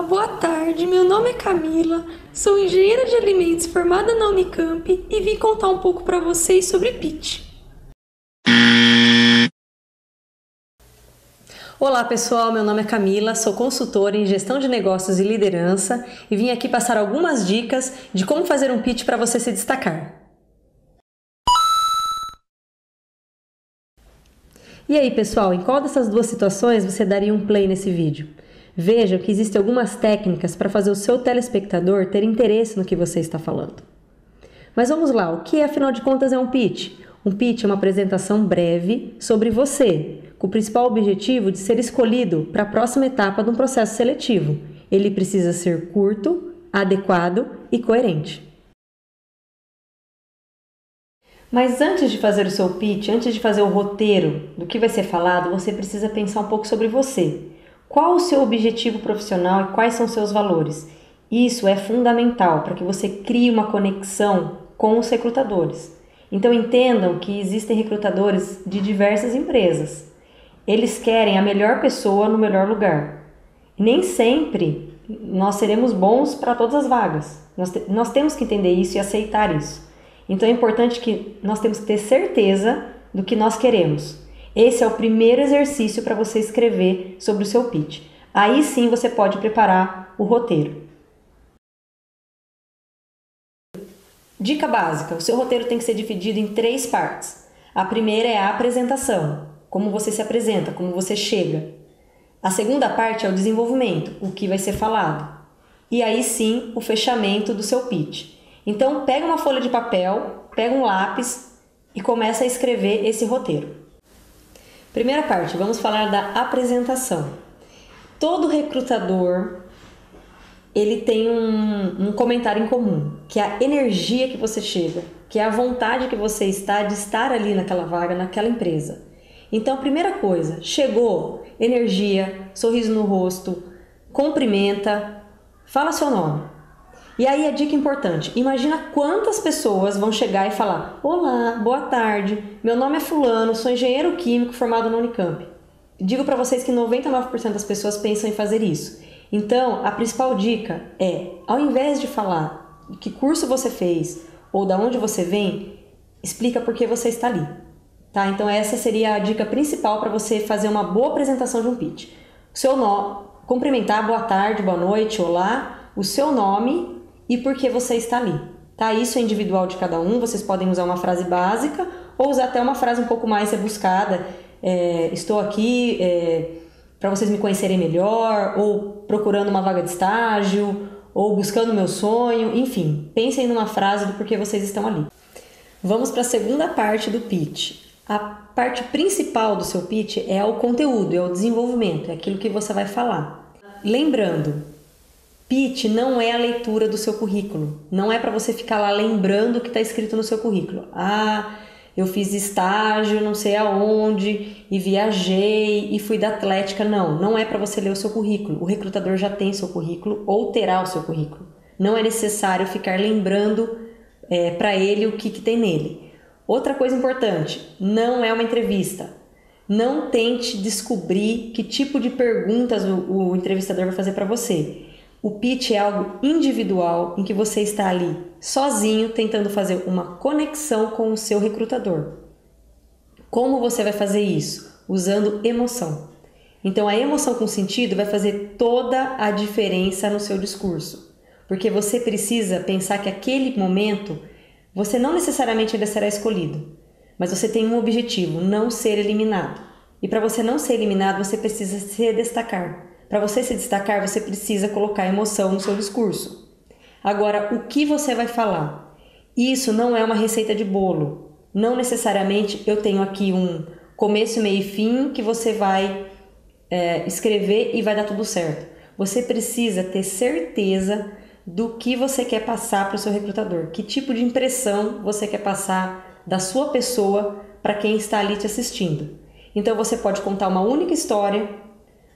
Olá, boa tarde. Meu nome é Camila, sou engenheira de alimentos formada na Unicamp e vim contar um pouco para vocês sobre pitch. Olá pessoal, meu nome é Camila, sou consultora em gestão de negócios e liderança e vim aqui passar algumas dicas de como fazer um pitch para você se destacar. E aí pessoal, em qual dessas duas situações você daria um play nesse vídeo? Vejam que existem algumas técnicas para fazer o seu telespectador ter interesse no que você está falando. Mas vamos lá, o que afinal de contas é um pitch? Um pitch é uma apresentação breve sobre você, com o principal objetivo de ser escolhido para a próxima etapa de um processo seletivo. Ele precisa ser curto, adequado e coerente. Mas antes de fazer o seu pitch, antes de fazer o roteiro do que vai ser falado, você precisa pensar um pouco sobre você. Qual o seu objetivo profissional e quais são os seus valores? Isso é fundamental para que você crie uma conexão com os recrutadores. Então entendam que existem recrutadores de diversas empresas. Eles querem a melhor pessoa no melhor lugar. Nem sempre nós seremos bons para todas as vagas. Nós temos que entender isso e aceitar isso. Então é importante que nós temos que ter certeza do que nós queremos. Esse é o primeiro exercício para você escrever sobre o seu pitch. Aí sim você pode preparar o roteiro. Dica básica: o seu roteiro tem que ser dividido em 3 partes. A primeira é a apresentação, como você se apresenta, como você chega. A segunda parte é o desenvolvimento, o que vai ser falado. E aí sim o fechamento do seu pitch. Então pega uma folha de papel, pega um lápis e começa a escrever esse roteiro. Primeira parte, vamos falar da apresentação. Todo recrutador, ele tem um comentário em comum, que é a energia que você chega, que é a vontade que você está de estar ali naquela vaga, naquela empresa. Então, primeira coisa, chegou, energia, sorriso no rosto, cumprimenta, fala seu nome. E aí a dica importante, imagina quantas pessoas vão chegar e falar: olá, boa tarde, meu nome é fulano, sou engenheiro químico formado na Unicamp. Digo para vocês que 99% das pessoas pensam em fazer isso. Então, a principal dica é, ao invés de falar que curso você fez ou de onde você vem, explica por que você está ali. Tá? Então essa seria a dica principal para você fazer uma boa apresentação de um pitch. O seu nome, cumprimentar, boa tarde, boa noite, olá, o seu nome e por que você está ali. Tá? Isso é individual de cada um, vocês podem usar uma frase básica ou usar até uma frase um pouco mais rebuscada. Estou aqui para vocês me conhecerem melhor, ou procurando uma vaga de estágio, ou buscando o meu sonho, enfim. Pensem numa frase do porquê vocês estão ali. Vamos para a segunda parte do pitch. A parte principal do seu pitch é o conteúdo, é o desenvolvimento, é aquilo que você vai falar. Lembrando, pitch não é a leitura do seu currículo. Não é para você ficar lá lembrando o que está escrito no seu currículo. Eu fiz estágio não sei aonde e viajei e fui da Atlética. Não é para você ler o seu currículo. O recrutador já tem seu currículo ou terá o seu currículo. Não é necessário ficar lembrando para ele o que tem nele. Outra coisa importante, não é uma entrevista. Não tente descobrir que tipo de perguntas o entrevistador vai fazer para você. O pitch é algo individual em que você está ali sozinho tentando fazer uma conexão com o seu recrutador. Como você vai fazer isso? Usando emoção. Então a emoção com sentido vai fazer toda a diferença no seu discurso. Porque você precisa pensar que aquele momento você não necessariamente ainda será escolhido, mas você tem um objetivo, não ser eliminado. E para você não ser eliminado, você precisa se destacar. Para você se destacar, você precisa colocar emoção no seu discurso. Agora, o que você vai falar? Isso não é uma receita de bolo. Não necessariamente eu tenho aqui um começo, meio e fim que você vai escrever e vai dar tudo certo. Você precisa ter certeza do que você quer passar para o seu recrutador. Que tipo de impressão você quer passar da sua pessoa para quem está ali te assistindo. Então você pode contar uma única história.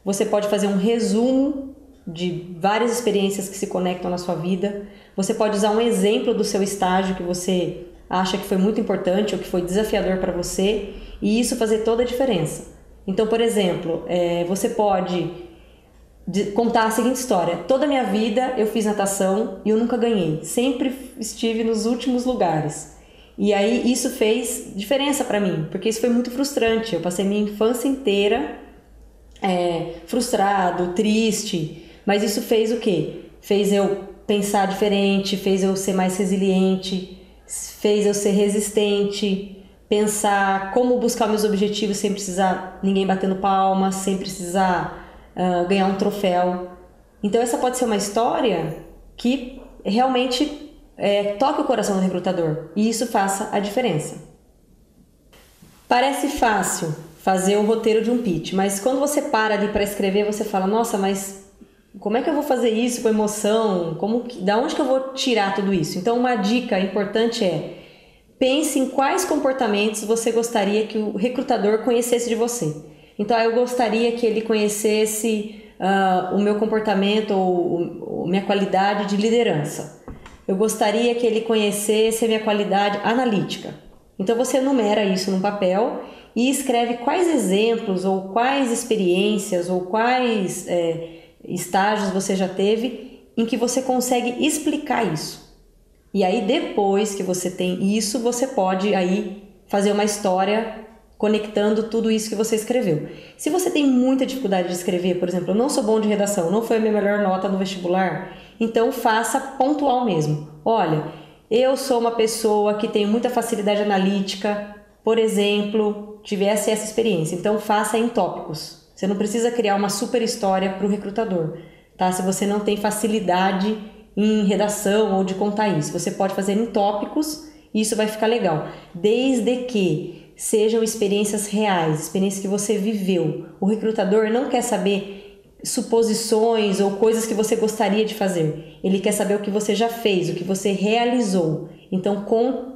Você pode fazer um resumo de várias experiências que se conectam na sua vida. Você pode usar um exemplo do seu estágio que você acha que foi muito importante ou que foi desafiador para você e isso fazer toda a diferença. Então, por exemplo, você pode contar a seguinte história. Toda a minha vida eu fiz natação e eu nunca ganhei. Sempre estive nos últimos lugares. E aí isso fez diferença para mim, porque isso foi muito frustrante. Eu passei minha infância inteira frustrado, triste. Mas isso fez o quê? Fez eu pensar diferente, fez eu ser mais resiliente, fez eu ser resistente, pensar como buscar meus objetivos sem precisar ninguém batendo palma, sem precisar ganhar um troféu. Então essa pode ser uma história que realmente toque o coração do recrutador e isso faça a diferença. Parece fácil fazer o roteiro de um pitch, mas quando você para ali para escrever, você fala, nossa, mas como é que eu vou fazer isso com emoção? Da onde que eu vou tirar tudo isso? Então uma dica importante é: pense em quais comportamentos você gostaria que o recrutador conhecesse de você. Então, eu gostaria que ele conhecesse o meu comportamento ou minha qualidade de liderança. Eu gostaria que ele conhecesse a minha qualidade analítica. Então, você enumera isso num papel e escreve quais exemplos ou quais experiências ou quais estágios você já teve em que você consegue explicar isso. E aí, depois que você tem isso, você pode aí fazer uma história conectando tudo isso que você escreveu. Se você tem muita dificuldade de escrever, por exemplo, eu não sou bom de redação, não foi a minha melhor nota no vestibular, então faça pontual mesmo. Olha, eu sou uma pessoa que tem muita facilidade analítica, por exemplo, tivesse essa experiência, então faça em tópicos. Você não precisa criar uma super história para o recrutador, tá? Se você não tem facilidade em redação ou de contar isso, você pode fazer em tópicos e isso vai ficar legal, desde que sejam experiências reais, experiências que você viveu. O recrutador não quer saber suposições ou coisas que você gostaria de fazer. Ele quer saber o que você já fez, o que você realizou. Então,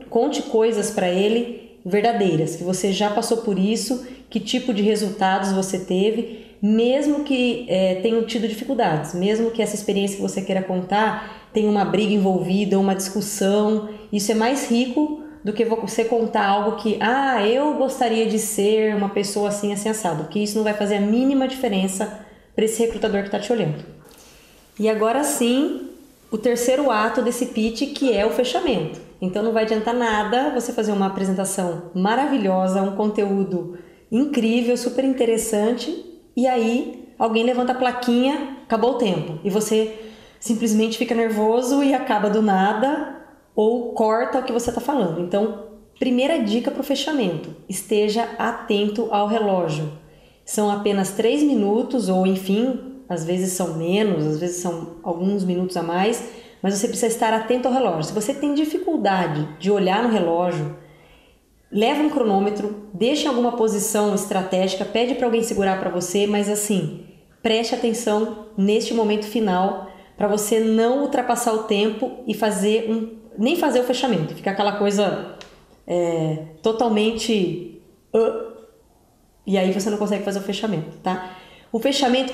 conte coisas para ele verdadeiras, que você já passou por isso, que tipo de resultados você teve, mesmo que tenham tido dificuldades, mesmo que essa experiência que você queira contar tenha uma briga envolvida, uma discussão. Isso é mais rico do que você contar algo que, eu gostaria de ser uma pessoa assim, assim, assado, porque isso não vai fazer a mínima diferença para esse recrutador que está te olhando. E agora sim, o terceiro ato desse pitch, que é o fechamento. Então não vai adiantar nada você fazer uma apresentação maravilhosa, um conteúdo incrível, super interessante, e aí alguém levanta a plaquinha, acabou o tempo, e você simplesmente fica nervoso e acaba do nada, ou corta o que você está falando. Então, primeira dica para o fechamento: esteja atento ao relógio. São apenas 3 minutos, ou enfim, às vezes são menos, às vezes são alguns minutos a mais, mas você precisa estar atento ao relógio. Se você tem dificuldade de olhar no relógio, leva um cronômetro, deixa em alguma posição estratégica, pede para alguém segurar para você, mas assim, preste atenção neste momento final para você não ultrapassar o tempo e nem fazer o fechamento, fica aquela coisa totalmente e aí você não consegue fazer o fechamento, tá? O fechamento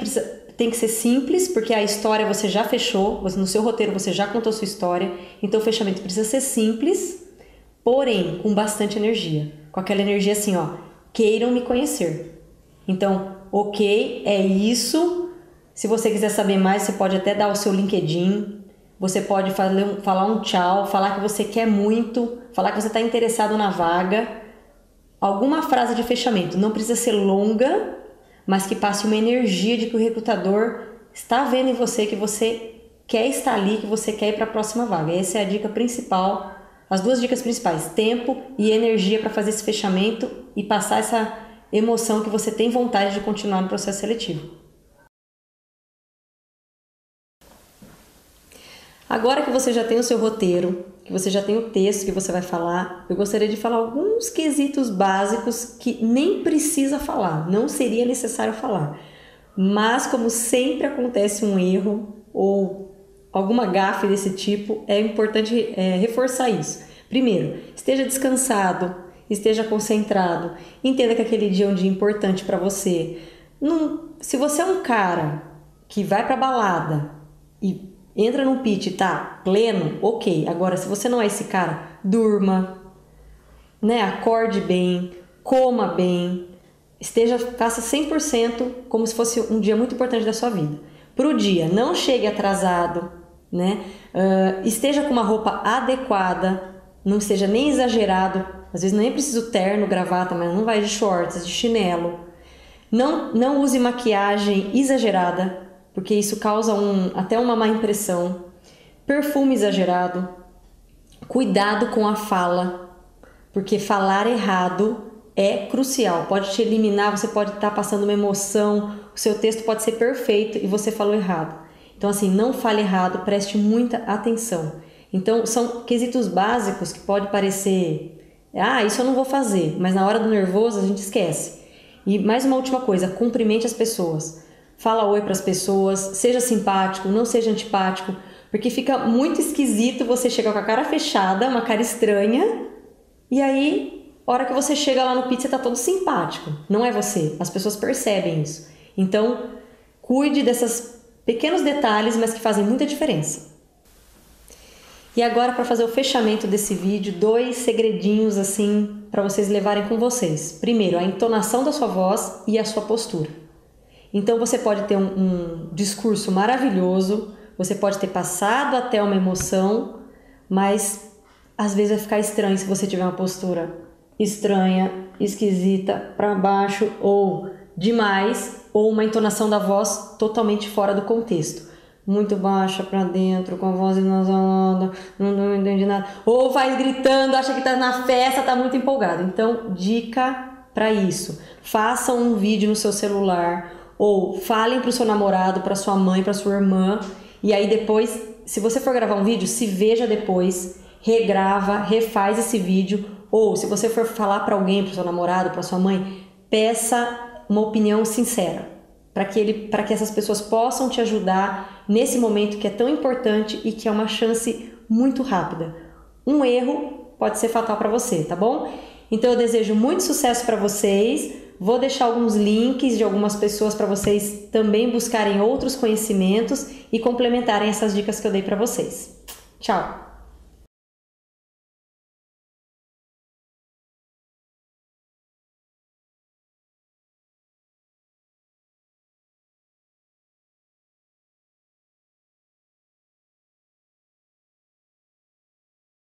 tem que ser simples, porque a história você já fechou, no seu roteiro você já contou sua história, então o fechamento precisa ser simples, porém com bastante energia, com aquela energia assim, queiram me conhecer. Então, ok, é isso. Se você quiser saber mais, você pode até dar o seu LinkedIn. Você pode falar um tchau, falar que você quer muito, falar que você está interessado na vaga. Alguma frase de fechamento, não precisa ser longa, mas que passe uma energia de que o recrutador está vendo em você, que você quer estar ali, que você quer ir para a próxima vaga. Essa é a dica principal, as duas dicas principais: tempo e energia para fazer esse fechamento e passar essa emoção que você tem vontade de continuar no processo seletivo. Agora que você já tem o seu roteiro, que você já tem o texto que você vai falar, eu gostaria de falar alguns quesitos básicos que nem precisa falar, não seria necessário falar. Mas como sempre acontece um erro ou alguma gafe desse tipo, é importante reforçar isso. Primeiro, esteja descansado, esteja concentrado, entenda que aquele dia é um dia importante para você. Se você é um cara que vai para balada e entra num pitch, tá pleno, ok. Agora, se você não é esse cara, durma, acorde bem, coma bem, faça 100% como se fosse um dia muito importante da sua vida. pro dia. Não chegue atrasado, né? Esteja com uma roupa adequada, não seja nem exagerado. Às vezes nem preciso terno, gravata, mas não vai de shorts, de chinelo. Não use maquiagem exagerada, porque isso causa até uma má impressão. Perfume exagerado. Cuidado com a fala, porque falar errado é crucial. Pode te eliminar, você pode estar passando uma emoção, o seu texto pode ser perfeito e você falou errado. Então, assim, não fale errado, preste muita atenção. Então, são quesitos básicos que pode parecer, isso eu não vou fazer, mas na hora do nervoso a gente esquece. E mais uma última coisa, cumprimente as pessoas. Fala oi para as pessoas, seja simpático, não seja antipático, porque fica muito esquisito você chegar com a cara fechada, uma cara estranha, e aí, a hora que você chega lá no pizza, você tá todo simpático. Não é você, as pessoas percebem isso. Então, cuide desses pequenos detalhes, mas que fazem muita diferença. E agora, para fazer o fechamento desse vídeo, 2 segredinhos assim para vocês levarem com vocês. Primeiro, a entonação da sua voz e a sua postura. Então, você pode ter um discurso maravilhoso, você pode ter passado até uma emoção, mas às vezes vai ficar estranho se você tiver uma postura estranha, esquisita, para baixo ou demais, ou uma entonação da voz totalmente fora do contexto. Muito baixa para dentro, com a voz inasalada, não entende nada. Ou vai gritando, acha que tá na festa, tá muito empolgado. Então, dica para isso. Façam um vídeo no seu celular, ou falem pro seu namorado, para sua mãe, para sua irmã, e aí depois, se você for gravar um vídeo, se veja depois, regrava, refaz esse vídeo, ou se você for falar para alguém, para seu namorado, para sua mãe, peça uma opinião sincera, para que essas pessoas possam te ajudar nesse momento que é tão importante e que é uma chance muito rápida. Um erro pode ser fatal para você, tá bom? Então eu desejo muito sucesso para vocês. Vou deixar alguns links de algumas pessoas para vocês também buscarem outros conhecimentos e complementarem essas dicas que eu dei para vocês. Tchau!